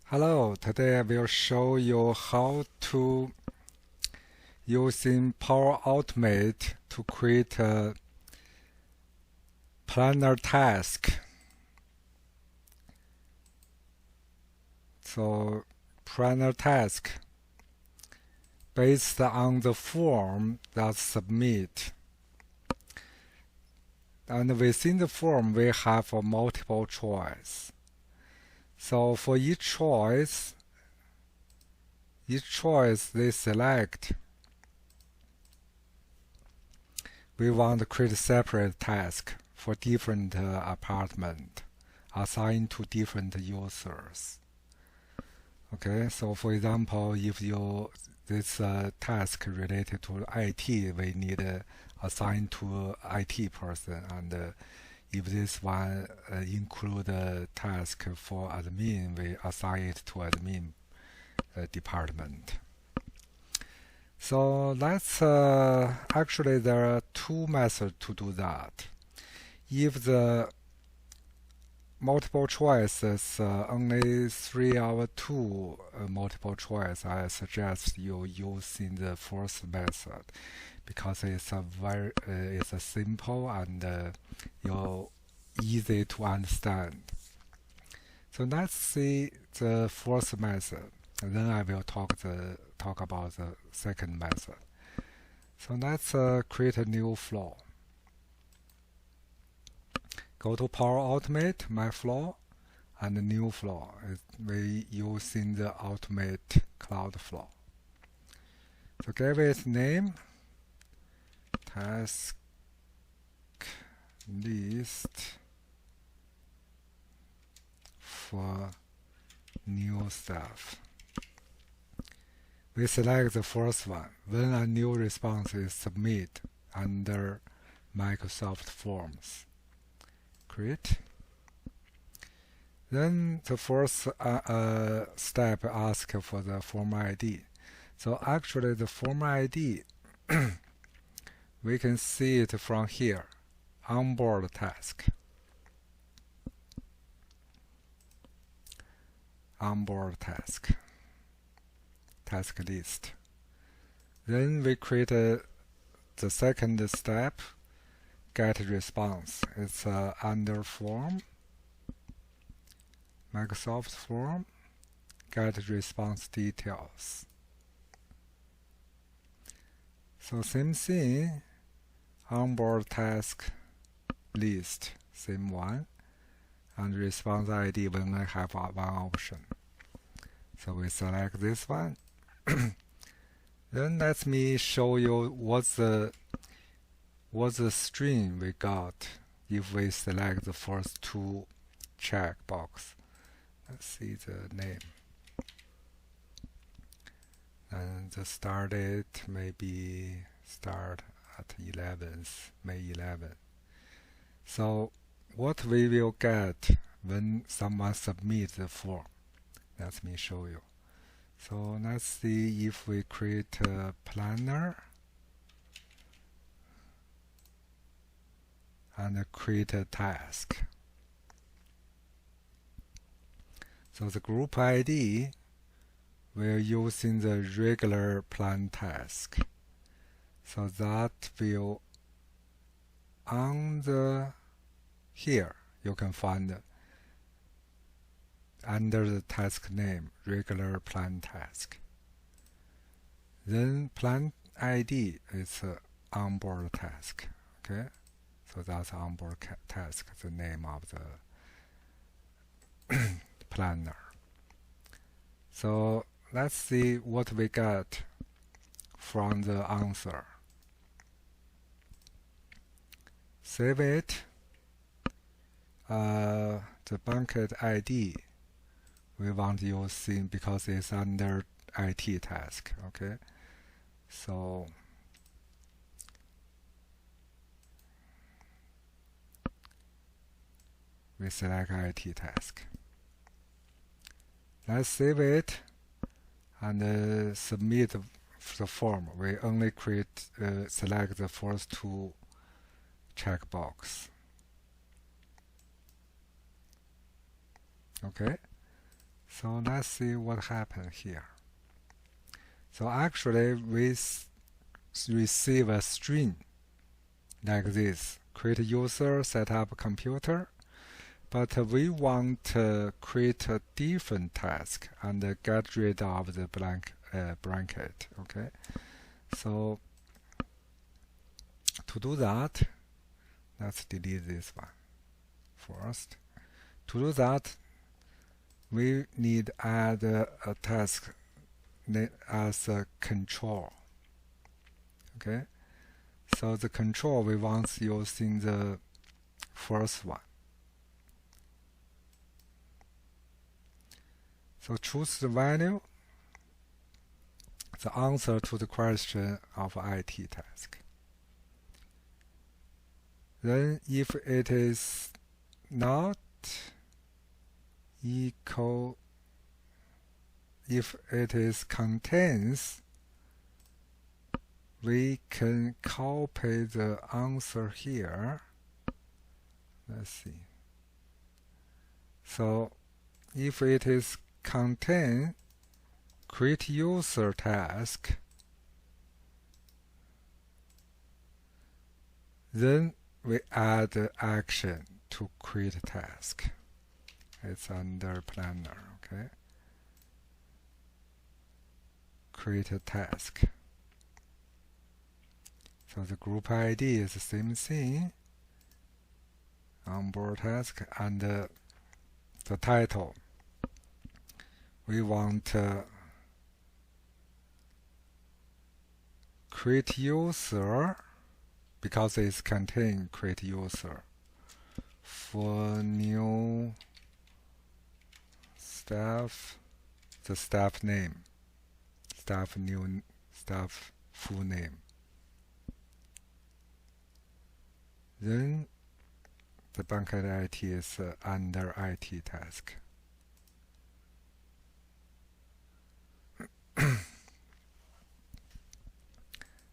Hello, today I will show you how to using Power Automate to create a planner task. So planner task based on the form that's submit. And within the form we have a multiple choice. So for each choice they select, we want to create a separate task for different apartment assigned to different users. Okay, so for example, if this task related to IT, we need assign to IT person, and if this one include a task for admin, we assign it to admin department. So let's actually there are two methods to do that. If the multiple choice is only 3 or 2 multiple choice, I suggest you using the first method because it's a simple and easy to understand. So let's see the first method, and then I will talk about the second method. So let's create a new flow. Go to Power Automate, My Flow, and New Flow. We using the Automate Cloud Flow. So give it name, task list for new stuff. We select the first one when a new response is submitted under Microsoft Forms. Create. Then the first step asks for the form ID. So actually the form ID we can see it from here, onboard task. Onboard task. Task list. Then we create the second step, get response. It's under form, Microsoft form, get response details. So same thing, onboard task list, same one, and response ID when I have one option. So we select this one. Then let me show you what's the string we got if we select the first two checkbox. Let's see the name. And the start date maybe start at May 11. So what we will get when someone submits the form. Let me show you. So let's see if we create a planner and create a task. So the group ID, we're using the regular plan task. So that will here you can find under the task name, regular plan task. Then plan ID is onboard task. Okay, so that's onboard task, the name of the planner. So let's see what we get from the answer. Save it. The bucket ID we want to use because it's under IT task. Okay, so we select IT task. Let's save it and submit the form. We only select the first two checkbox. Okay, So let's see what happened here. So actually we receive a string like this: create user, set up computer. But we want to create a different task and get rid of the blanket. Okay, so to do that, let's delete this one first. To do that, we need to add a task as a control. Okay, so the control we want using the first one. So choose the value, the answer to the question of IT task. Then if it is not equal, if it is contains, we can copy the answer here. Let's see. So if it is contain create user task, then we add the action to create task. It's under planner. Okay, create a task. So the group ID is the same thing, onboard task, and the title. We want to create user because it's contain create user for new staff, the staff name, staff new staff full name. Then the bucket IT is under IT task.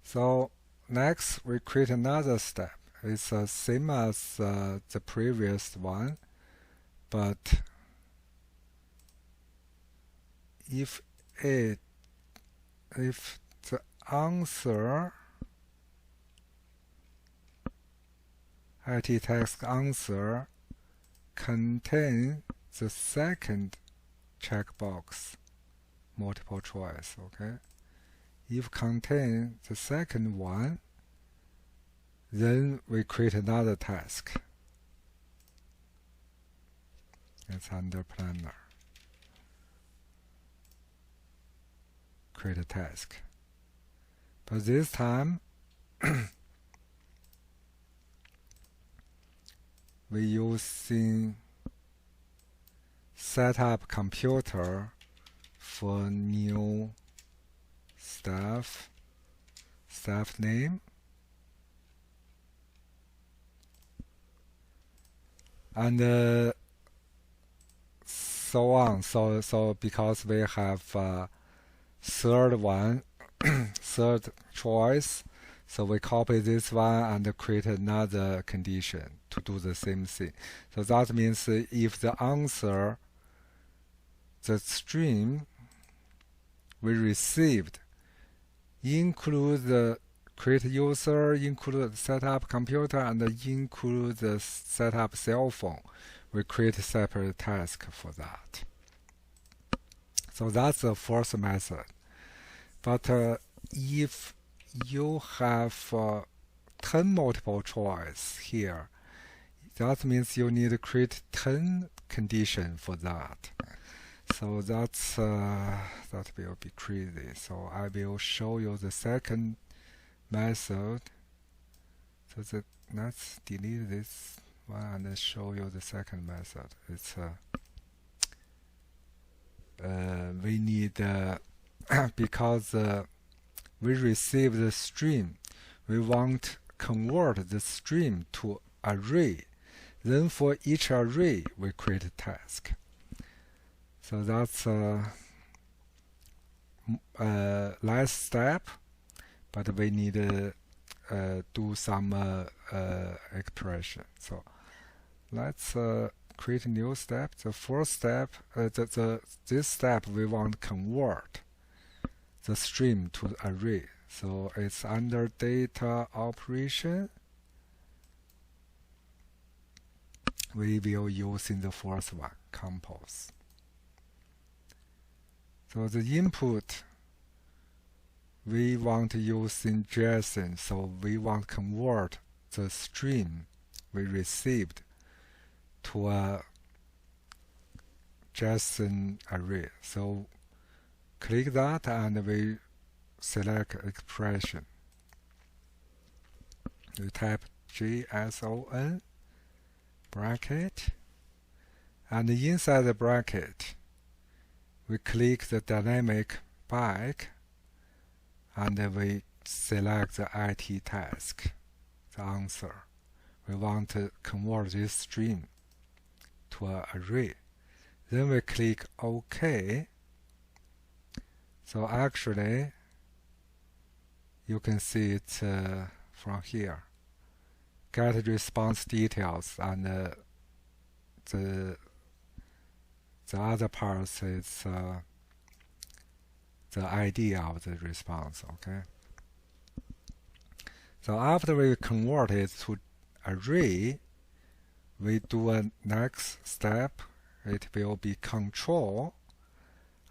So next we create another step. It's the same as the previous one, but if the answer IT task answer contain the second checkbox, multiple choice. Okay, if contain the second one, then we create another task. It's under planner. Create a task. But this time we using setup computer for new staff name, and so on. So because we have third one, third choice, so we copy this one and create another condition to do the same thing. So that means if the answer, the string we received include the create user, include setup computer, and include the setup cell phone, we create a separate task for that. So that's the first method. But if you have 10 multiple choice here, that means you need to create 10 conditions for that. So that will be crazy. So I will show you the second method. So let's delete this one and show you the second method. It's we need because we receive the string, we want convert the string to array. Then for each array, we create a task. So that's last step, but we need to do some expression. So let's create a new step. The first step, this step we want to convert the string to the array. So it's under data operation. We will use in the first one, compose. So the input we want to use in JSON, so we want to convert the string we received to a JSON array. So click that and we select expression. We type JSON bracket, and inside the bracket we click the dynamic back and we select the IT task, the answer. We want to convert this string to an array. Then we click OK. So actually you can see it from here. Get response details, and the other parts is the ID of the response. Okay. So after we convert it to array, we do a next step. It will be control,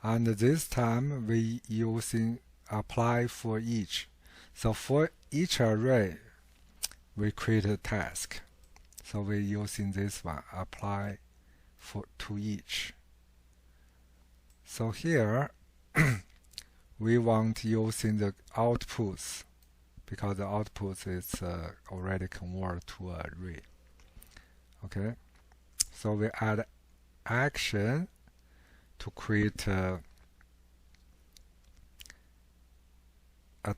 and this time we using apply for each. So for each array we create a task. So we're using this one, apply to each. So here we want using the outputs, because the outputs is already converted to an array. Okay, so we add action to create a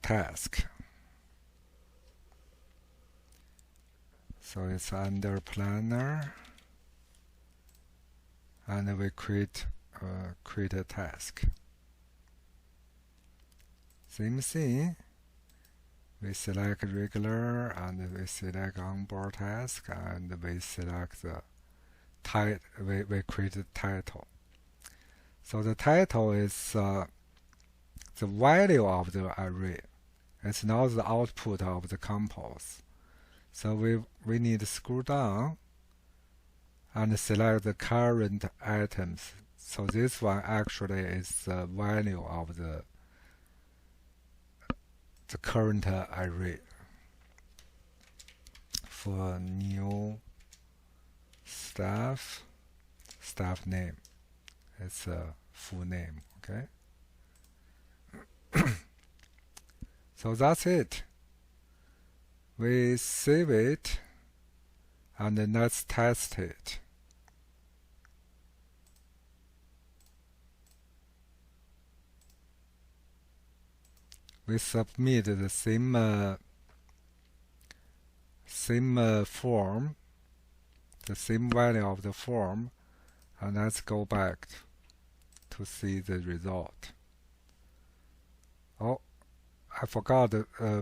task. So it's under planner, and we create a task. Same thing. We select regular, and we select onboard task, and we select the title. We create the title. So the title is the value of the array. It's not the output of the compose. So we need to scroll down and select the current items. So this one actually is the value of the current array. For new staff name, it's a full name. Okay. So that's it. We save it, and then let's test it. We submit the same form, the same value of the form, and let's go back to see the result. Oh, I forgot,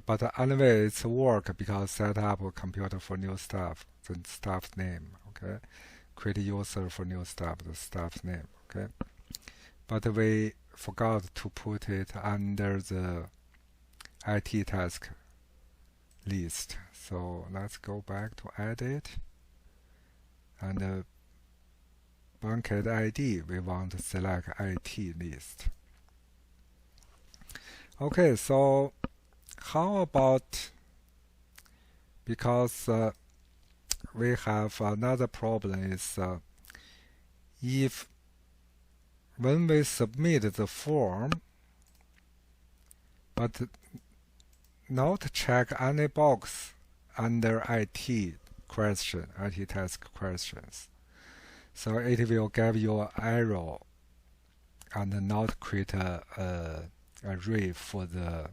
but anyway, it's work because set up a computer for new staff, the staff name. Okay, create a user for new staff, the staff name. Okay, but we forgot to put it under the IT task list. So let's go back to edit, and bucket ID, we want to select IT list. Okay, so how about, because we have another problem is if when we submit the form but not check any box under IT task questions, so it will give you an error and not create a array for the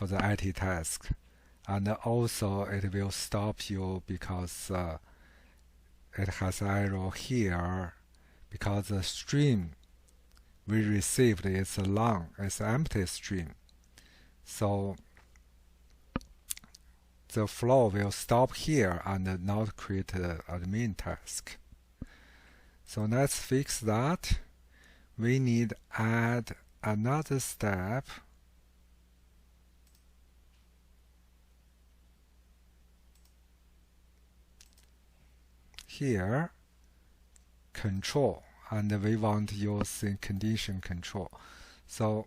IT task, and also it will stop you because it has error here because the string we received is it's empty string. So the flow will stop here and not create an admin task. So let's fix that. We need add another step. Here, control, and we want to use the condition control. So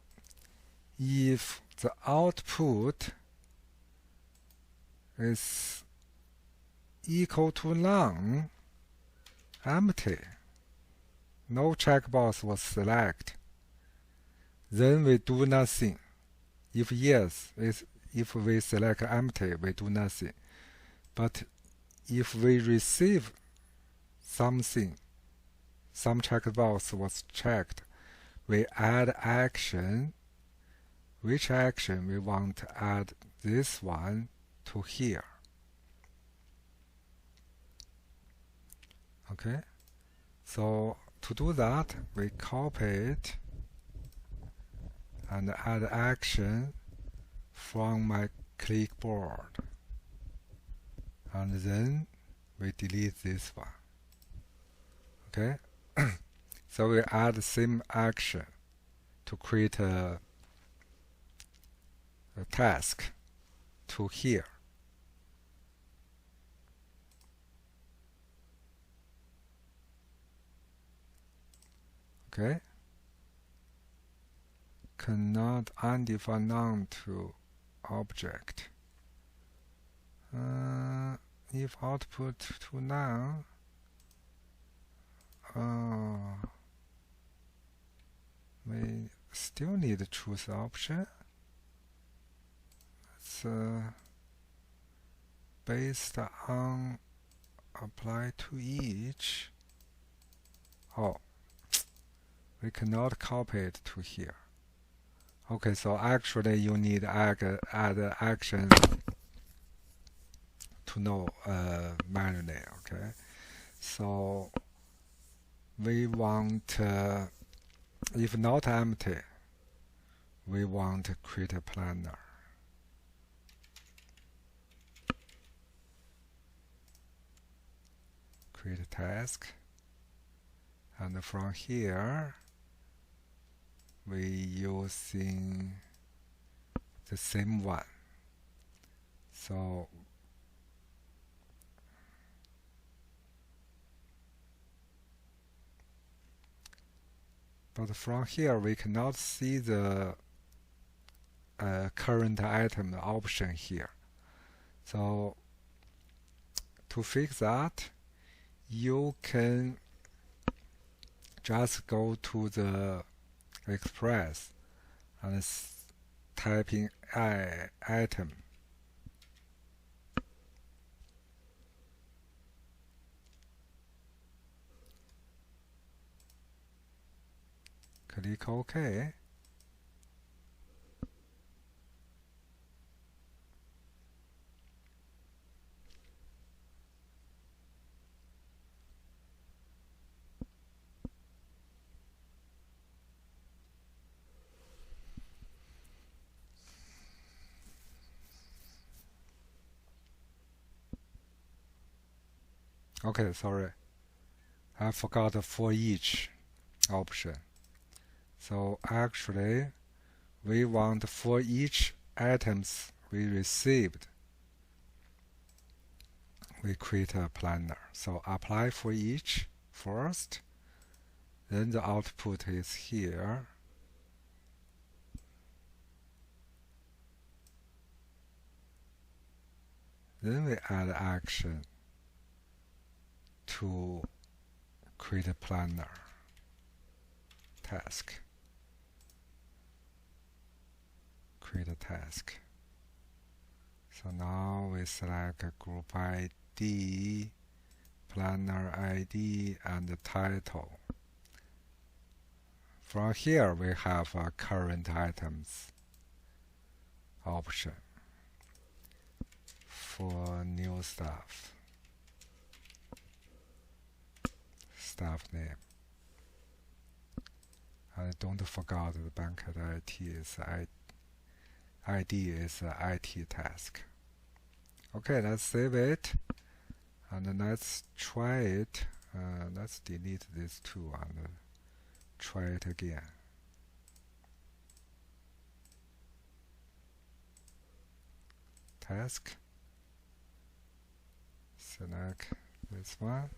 if the output is equal to none, empty, no checkbox was selected, then we do nothing. If yes, if we select empty, we do nothing. But if we receive something, some checkbox was checked, we add action. Which action we want to add this one to here. Okay, so to do that, we copy it and add action from my clipboard, and then we delete this one. Okay, so we add the same action to create a task to here. Okay, cannot undefined none to object. If output to none, we still need to choose option. It's based on apply to each. Oh, we cannot copy it to here. Okay, so actually you need add action to know manually. Okay, so we want if not empty, we want to create a planner. Create a task, and from here we using the same one. So but from here we cannot see the current item option here. So to fix that, you can just go to the Express and type in item. Click OK. Okay, sorry, I forgot the for each option. So actually, we want for each items we received, we create a planner. So apply for each first, then the output is here. Then we add action to create a planner task. Create a task. So now we select a group ID, planner ID, and the title. From here we have a current items option for new staff. Staff name. And don't forget the banquet ID is IT task. Okay, let's save it and let's try it Let's delete this two and try it again. Task. Select this one.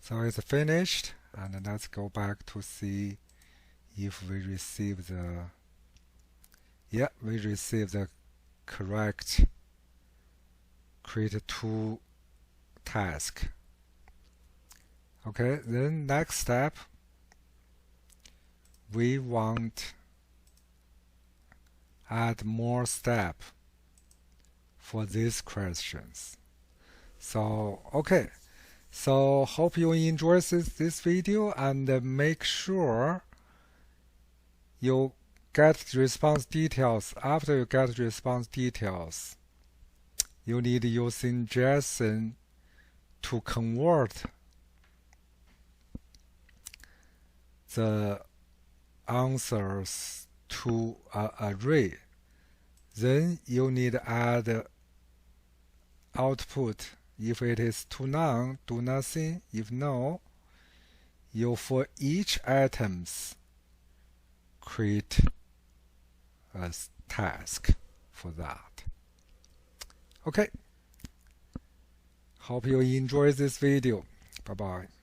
So it's finished, and let's go back to see if we receive the, yeah, we receive the correct create two task. Okay, then next step, we want add more step for these questions. So okay, so hope you enjoy this video, and make sure you get response details. After you get response details, you need using JSON to convert the answers to an array. Then you need to add output. If it is to none, do nothing. If no, you for each items create a task for that. Okay. Hope you enjoy this video. Bye bye.